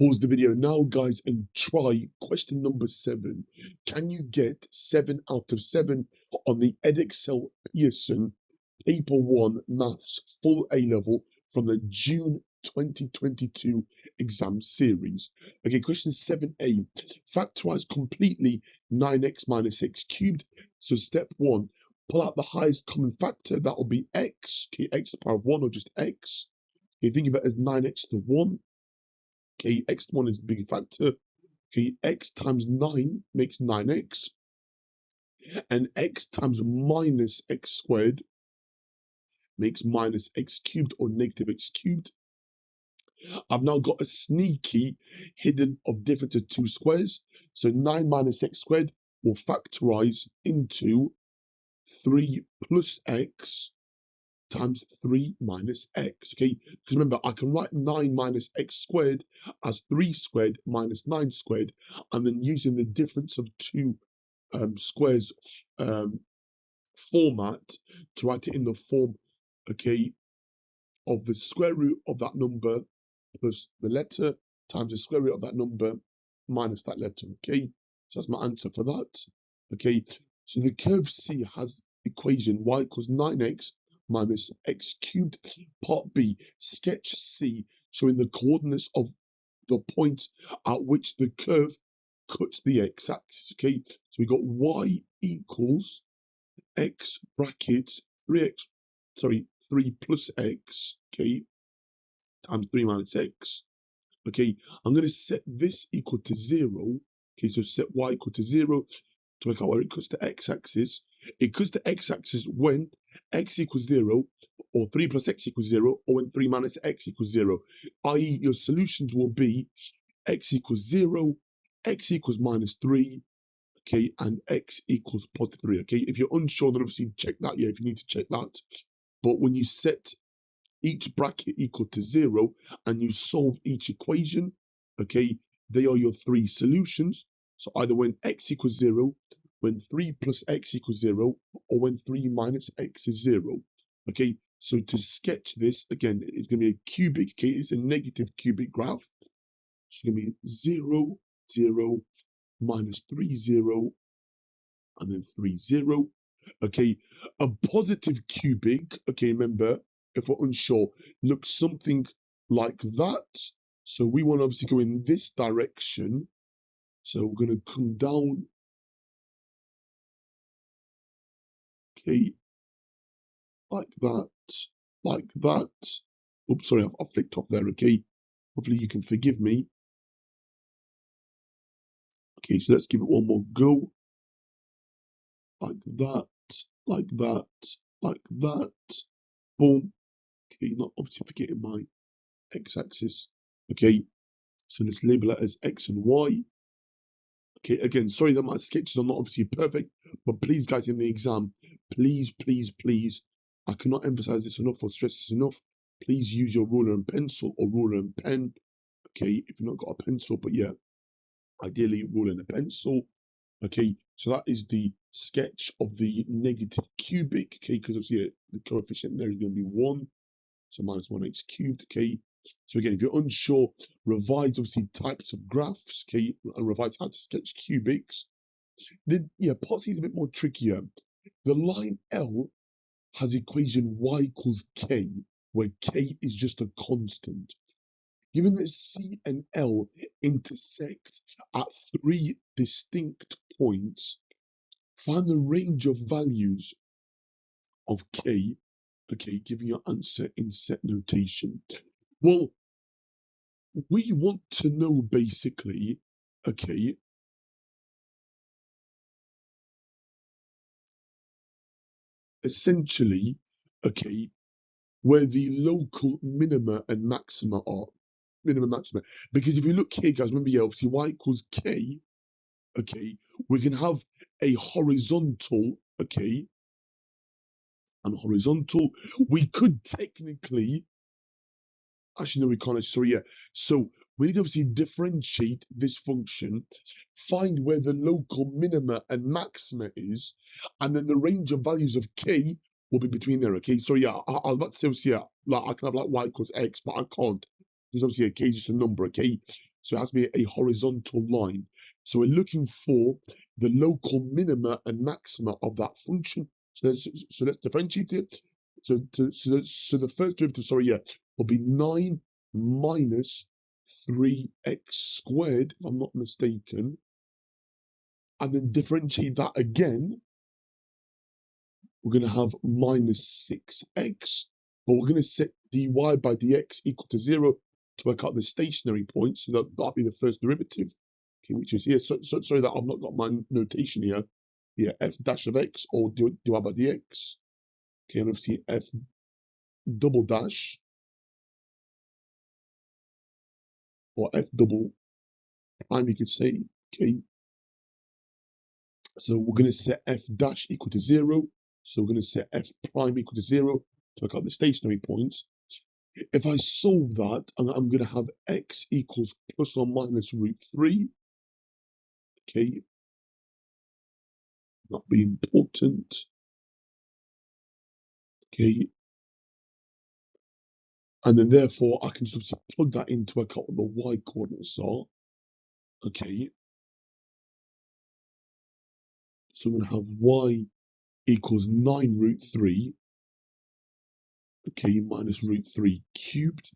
Pause the video now, guys, and try question number 7. Can you get 7 out of 7 on the EDEXCEL PEARSON Paper 1 Maths Full A-Level from the June 2022 exam series? Okay, question 7a. Factorize completely 9x minus x cubed. So step 1, pull out the highest common factor. That will be x. Okay, x to the power of 1 or just x. Okay, think of it as 9x to 1. Okay, x1 is the big factor. Okay, x times 9 makes 9x. And x times minus x squared makes minus x cubed or negative x cubed. I've now got a sneaky hidden of difference of 2 squares. So 9 minus x squared will factorize into 3 plus x times 3 minus x, okay? Because remember, I can write 9 minus x squared as 3 squared minus 9 squared, and then using the difference of 2 squares format to write it in the form, okay, of the square root of that number plus the letter times the square root of that number minus that letter, okay? So that's my answer for that, okay? So the curve C has equation y equals 9x minus x cubed. Part B, sketch C showing the coordinates of the point at which the curve cuts the x-axis, okay? So we got y equals x brackets 3 plus x, okay, times 3 minus x, okay? I'm going to set this equal to 0, okay? So set y equal to 0 to work out where it cuts the x-axis. It cuts the x-axis when x equals 0, or 3 plus x equals 0, or when 3 minus x equals 0, i.e. your solutions will be x equals 0, x equals minus 3, okay, and x equals positive 3, okay? If you're unsure, then obviously check that, yeah, if you need to check that. But when you set each bracket equal to 0 and you solve each equation, okay, they are your 3 solutions. So either when x equals 0, when 3 plus x equals 0, or when 3 minus x is 0. Okay, so to sketch this, again, it's going to be a cubic, okay, it's a negative cubic graph. It's going to be 0, 0, minus 3, 0, and then 3, 0. Okay, a positive cubic, okay, remember, if we're unsure, looks something like that. So we want to obviously go in this direction. So we're going to come down, okay, like that, like that. Oops, sorry, I've flicked off there, okay. Hopefully you can forgive me. Okay, so let's give it one more go. Like that, like that, like that. Boom. Okay, not obviously forgetting my x-axis. Okay, so let's label it as x and y. Okay, again, sorry that my sketches are not obviously perfect, but please, guys, in the exam, please, please, please, I cannot emphasize this enough or stress this enough. Please use your ruler and pencil or ruler and pen. Okay, if you've not got a pencil, but yeah, ideally ruler and a pencil. Okay, so that is the sketch of the negative cubic. Okay, because obviously the coefficient there is going to be 1, so minus 1x cubed. Okay, so again, if you're unsure, revise obviously types of graphs, okay, and revise how to sketch cubics. Then, yeah, part C is a bit more trickier. The line L has equation y equals k, where k is just a constant. Given that C and L intersect at 3 distinct points, find the range of values of k, okay, giving your answer in set notation. Well, we want to know basically, okay, essentially, okay, where the local minima and maxima are. Minimum, maxima. Because if you look here, guys, remember, yeah, obviously y equals k, okay, we can have a horizontal, okay, and horizontal. We could technically, actually, no, we can't. Sorry, yeah. So we need to obviously differentiate this function, find where the local minima and maxima is, and then the range of values of k will be between there, okay? So yeah, I was about to say, yeah, like I can have like y equals x, but I can't. Because obviously, okay, just a number, okay? So it has to be a horizontal line. So we're looking for the local minima and maxima of that function. So let's differentiate it. So the first derivative, sorry, yeah, will be 9 minus 3x squared, if I'm not mistaken. And then differentiate that again. We're going to have minus 6x, but we're going to set dy by dx equal to 0 to work out the stationary point. So that'll be the first derivative, okay, which is here. Sorry that I've not got my notation here. Yeah, f dash of x or dy by dx. Okay, and obviously f double dash or f double prime, you could say. Okay, so we're going to set f dash equal to 0. So we're going to set f prime equal to 0 to work out the stationary points. If I solve that, I'm going to have x equals plus or minus root 3. Okay, that'll be important. Okay, and then therefore I can just plug that into account what the y coordinates are. Okay, so I'm going to have y equals 9 root 3. Okay, minus root 3 cubed.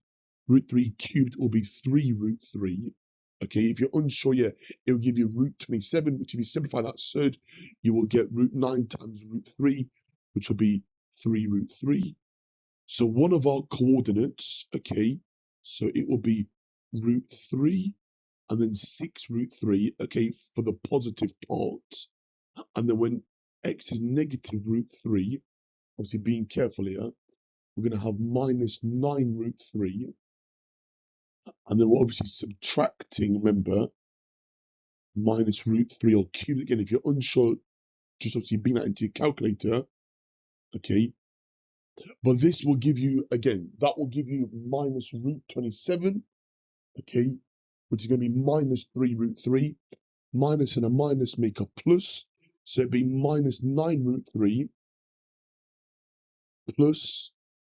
Root 3 cubed will be 3 root 3. Okay, if you're unsure, yeah, it will give you root 27, which if you simplify that third, you will get root 9 times root 3, which will be 3 root 3. So one of our coordinates, okay, so it will be root 3 and then 6 root 3, okay, for the positive part. And then when x is negative root 3, obviously being careful here, we're going to have minus 9 root 3. And then we're obviously subtracting, remember, minus root 3 or cubed. Again, if you're unsure, just obviously bring that into your calculator. Okay. But this will give you, again, that will give you minus root 27. Okay. Which is going to be minus 3 root 3. Minus and a minus make a plus. So it'd be minus 9 root 3 plus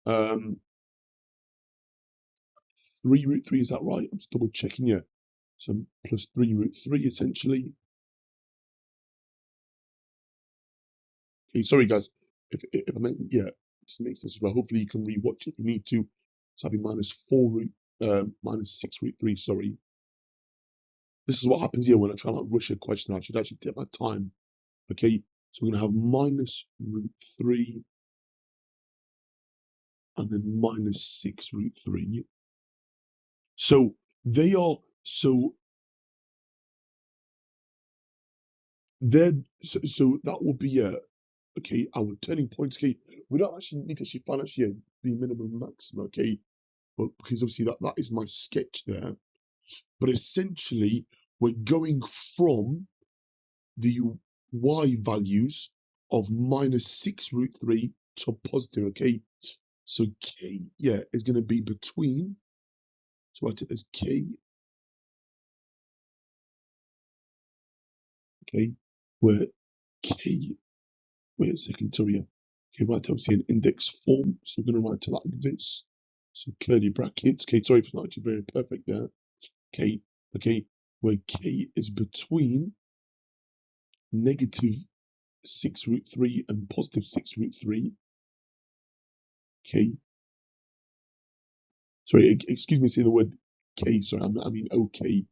3 root 3. Is that right? I'm just double checking here. So plus 3 root 3 essentially. Okay, sorry guys, if I meant, yeah, just makes sense as well. Hopefully you can rewatch it if you need to. So that'll be minus 4 root, minus 6 root 3, sorry. This is what happens here when I try not rush a question. I should actually take my time. Okay, so we're going to have minus root 3 and then minus 6 root 3. So they are, so they're, so that will be, okay, our turning points. Okay, we don't actually need to actually find actually the minimum maximum, okay, but because obviously that is my sketch there. But essentially, we're going from the y values of minus 6 root 3 to positive, okay? So k, yeah, is going to be between, so I take this k, okay, where k, wait a second, sorry, yeah. Okay, right, obviously in index form, so we're going to write it like this. So curly brackets, okay, sorry for not actually very perfect there. K, okay, where k is between negative 6 root 3 and positive 6 root 3. Okay. Sorry, excuse me saying the word k, sorry, I mean okay.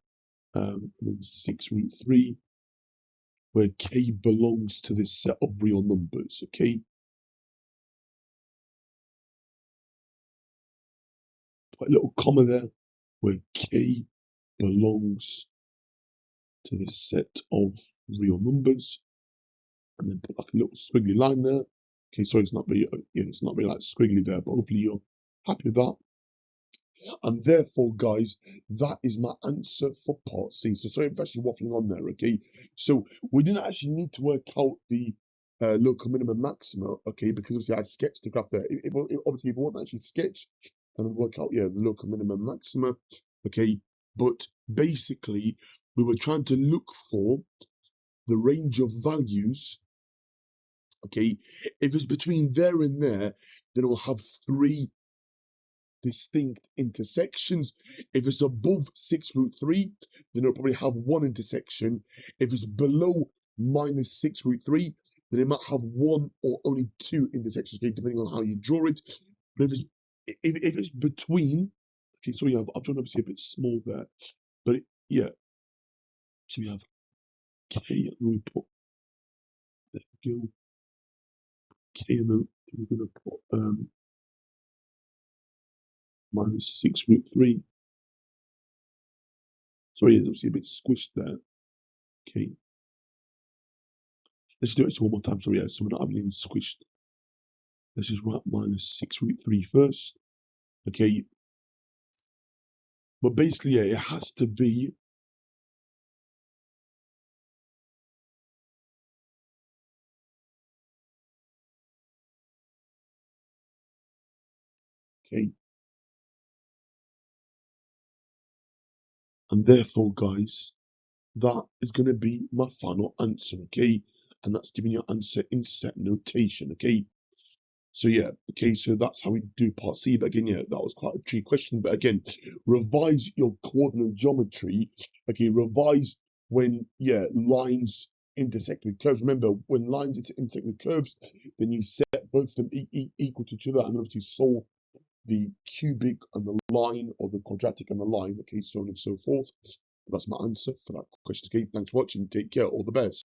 And then 6 root 3, where k belongs to this set of real numbers, okay? Put a little comma there, where k belongs to this set of real numbers. And then put like a little squiggly line there. Okay, sorry, it's not very, yeah, it's not very like squiggly there, but hopefully you're happy with that. And therefore, guys, that is my answer for part C. So sorry if I'm actually waffling on there, okay? So we didn't actually need to work out the local minimum maxima, okay? Because obviously I sketched the graph there. Obviously, if we want to actually sketch and work out, yeah, the local minimum maxima, okay? But basically, we were trying to look for the range of values, okay? If it's between there and there, then we'll have 3 distinct intersections. If it's above 6√3, then it'll probably have one intersection. If it's below minus 6√3, then it might have one or only two intersections, okay, depending on how you draw it. But if it's between, okay, sorry, I've drawn obviously a bit small there, but yeah. So we have K, and we put, there we go, K, and then we're gonna put minus 6√3. Sorry, it's obviously a bit squished there. Okay. Let's do it one more time. Sorry, yeah, so we're not having it squished. Let's just write minus 6√3 first. Okay. But basically, yeah, it has to be okay. And therefore, guys, that is going to be my final answer, okay? And that's giving you an answer in set notation, okay? So yeah, okay, so that's how we do part C. But again, yeah, that was quite a tricky question. But again, revise your coordinate geometry. Okay, revise when, yeah, lines intersect with curves. Remember, when lines intersect with curves, then you set both of them equal to each other and obviously solve the cubic and the line or the quadratic and the line, okay, so on and so forth. That's my answer for that question. Okay, thanks for watching. Take care. All the best.